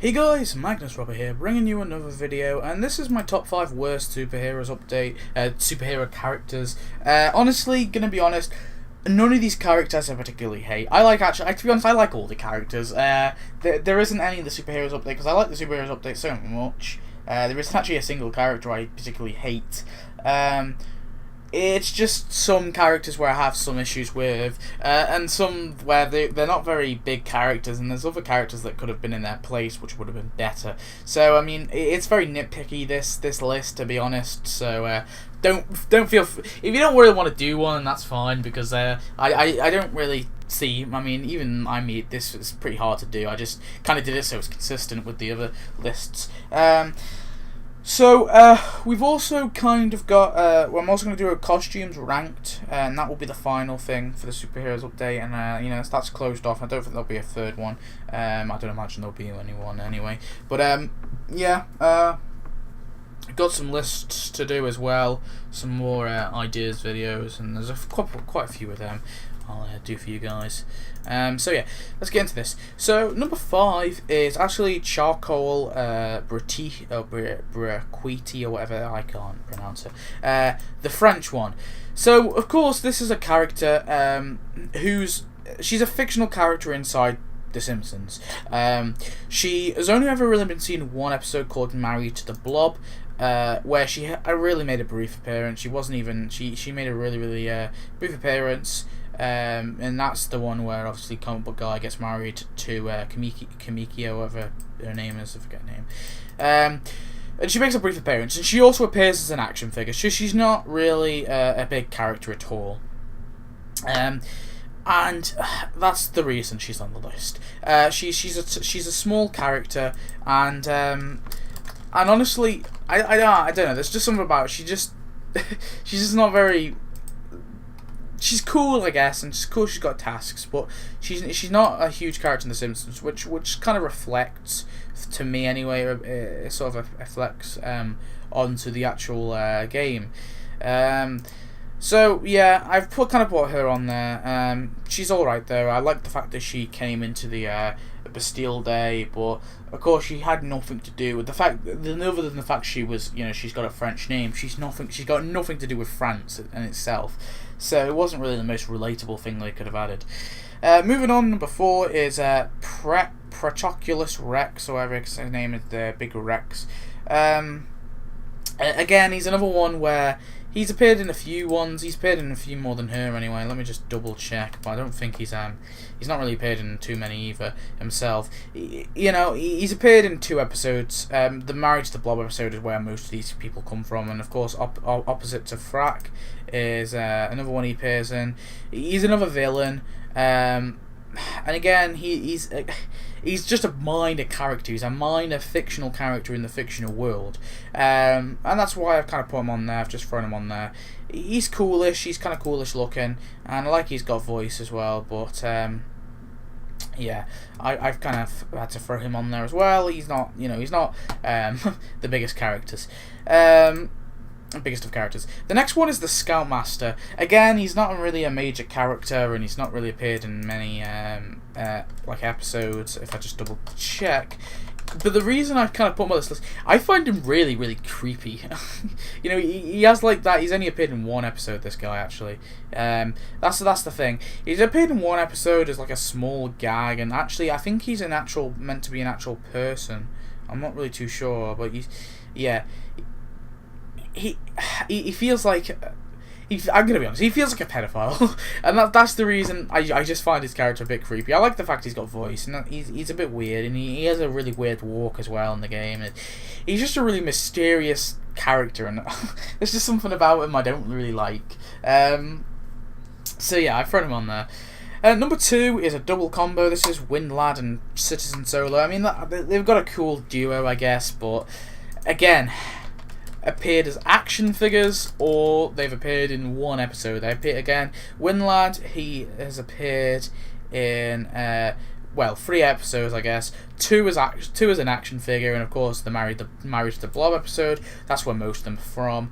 Hey guys, Magnus here, bringing you another video, and this is my top 5 worst superheroes update, superhero characters. Honestly, gonna be honest, none of these characters I particularly hate. To be honest, I like all the characters. There isn't any of the superheroes update, because I like the superheroes update so much. There isn't actually a single character I particularly hate. It's just some characters where I have some issues with, and some where they're not very big characters, and there's other characters that could have been in their place which would have been better. So I mean, it's very nitpicky, this list, to be honest. So don't feel if you don't really want to do one, that's fine, because I don't really see. I mean, even this is pretty hard to do. I just kind of did it so it's consistent with the other lists. So, we've also kind of got, well, I'm also going to do a costumes ranked, and that will be the final thing for the superheroes update, and, you know, that's closed off. I don't think there'll be a third one. I don't imagine there'll be anyone anyway. But, yeah, got some lists to do as well, some more ideas videos, and there's quite a few of them I'll do for you guys. So yeah, let's get into this. So number 5 is actually Charcoal Kuiti or whatever, I can't pronounce it. The French one. So of course this is a character she's a fictional character inside The Simpsons. She has only ever really been seen in one episode called Married to the Blob, where she really made a brief appearance. She wasn't even she made a really brief appearance. And that's the one where obviously comic book guy gets married to Kamiki, or whatever her name is, I forget her name. And she makes a brief appearance, and she also appears as an action figure, so she's not really a big character at all. And that's the reason she's on the list. She's a small character, and honestly, I don't know. There's just something about her. She's just not very. She's cool, I guess, and she's cool. She's got tasks, but she's not a huge character in The Simpsons, which kind of reflects, to me anyway, it sort of reflects onto the actual game. So yeah, I've put her on there. She's all right though. I like the fact that she came into the Bastille Day, but of course she had nothing to do with the fact, other than the fact she was, you know, she's got a French name. She's got nothing to do with France in itself. So it wasn't really the most relatable thing they could have added. Moving on, number 4 is Achilles Wreck, or whatever his name is, the big Rex. Again, he's another one where he's appeared in a few ones. He's appeared in a few more than her anyway. Let me just double check, but I don't think he's not really appeared in too many either himself. You know, he's appeared in 2 episodes. The Married to the Blob episode is where most of these people come from, and of course, opposite to Frak is another one he appears in. He's another villain. And again, he's just a minor character. He's a minor fictional character in the fictional world, and that's why I've kind of put him on there. I've just thrown him on there. He's coolish. He's kind of coolish looking, and I like he's got voice as well. But yeah, I've kind of had to throw him on there as well. He's not, the biggest characters. Biggest of characters. The next one is the Scoutmaster. Again, he's not really a major character, and he's not really appeared in many episodes. If I just double check, but the reason I've kind of put him on this list, I find him really creepy. You know, he has like that. He's only appeared in 1 episode. This guy actually. That's the thing. He's appeared in 1 episode as like a small gag, and actually I think he's meant to be an actual person. I'm not really too sure, but yeah. He feels like I'm gonna be honest. He feels like a pedophile, and that's the reason I just find his character a bit creepy. I like the fact he's got voice, and he's a bit weird, and he has a really weird walk as well in the game. And he's just a really mysterious character, and there's just something about him I don't really like. So yeah, I've thrown him on there. Number 2 is a double combo. This is Windlad and Citizen Solar. I mean, they've got a cool duo, I guess, but again, appeared as action figures, or they've appeared in 1 episode. They appear again. Windlad, he has appeared in 3 episodes, I guess. 2 as an action figure, and of course the Married to the Blob episode. That's where most of them are from.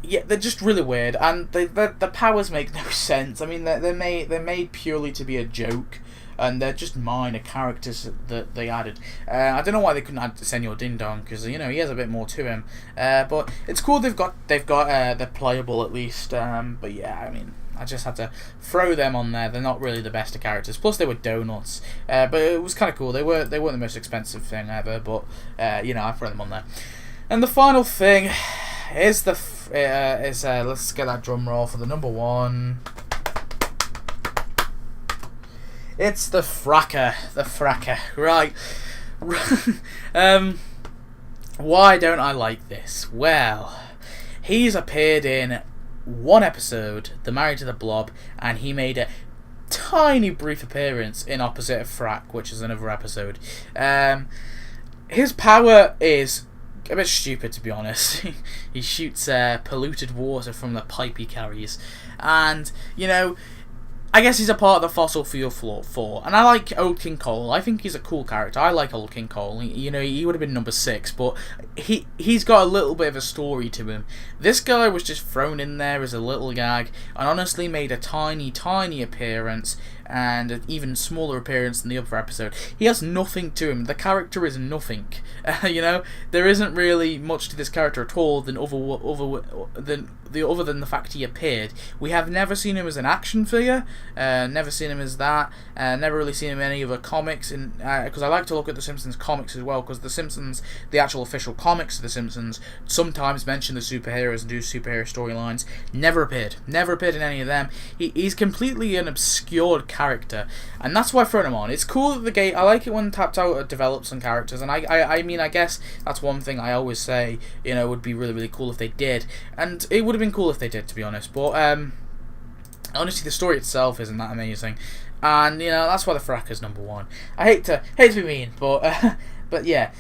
Yeah, they're just really weird, and the powers make no sense. I mean, they're made purely to be a joke. and they're just minor characters that they added. I don't know why they couldn't add Senor Ding Dong, because he has a bit more to him. But it's cool they're playable at least. But yeah, I mean, I just had to throw them on there. They're not really the best of characters. Plus, they were donuts. But it was kind of cool. They weren't the most expensive thing ever. But I throw them on there. And the final thing is let's get that drum roll for the number one. It's the Fracker. The Fracker. Right. Why don't I like this? Well, he's appeared in one episode, The Married to the Blob, and he made a tiny brief appearance in Opposite of Frak, which is another episode. His power is a bit stupid, to be honest. He shoots polluted water from the pipe he carries, and I guess he's a part of the Fossil Fuel 4, and I like Old King Cole. I think he's a cool character. I like Old King Cole. He would have been number 6, but he's got a little bit of a story to him. This guy was just thrown in there as a little gag, and honestly made a tiny, tiny appearance, and an even smaller appearance than the other episode. He has nothing to him. The character is nothing. There isn't really much to this character at all other than the fact he appeared. We have never seen him as an action figure. Never seen him as that. Never really seen him in any other comics. Because I like to look at the Simpsons comics as well. Because the Simpsons, the actual official comics of the Simpsons, sometimes mention the superheroes and do superhero storylines. Never appeared. Never appeared in any of them. He's completely an obscured character, and that's why I thrown him on. It's cool that the game. I like it when Tapped Out develops some characters, and I mean, I guess that's one thing I always say. Would be really, really cool if they did, and it would have been cool if they did, to be honest. But honestly, the story itself isn't that amazing, and that's why the Fracker's number one. I hate to be mean, but yeah.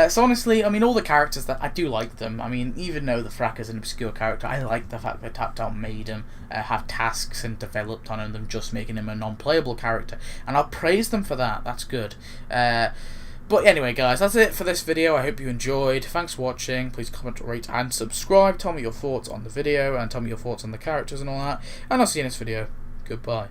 So honestly, I mean, all the characters that I do like them. I mean, even though the Fracker's an obscure character, I like the fact that Tapped Out made him have tasks and developed on them, just making him a non-playable character, and I'll praise them for that. That's good. But anyway, guys, that's it for this video. I hope you enjoyed. Thanks for watching. Please comment, rate, and subscribe. Tell me your thoughts on the video, and tell me your thoughts on the characters and all that. And I'll see you in this video. Goodbye.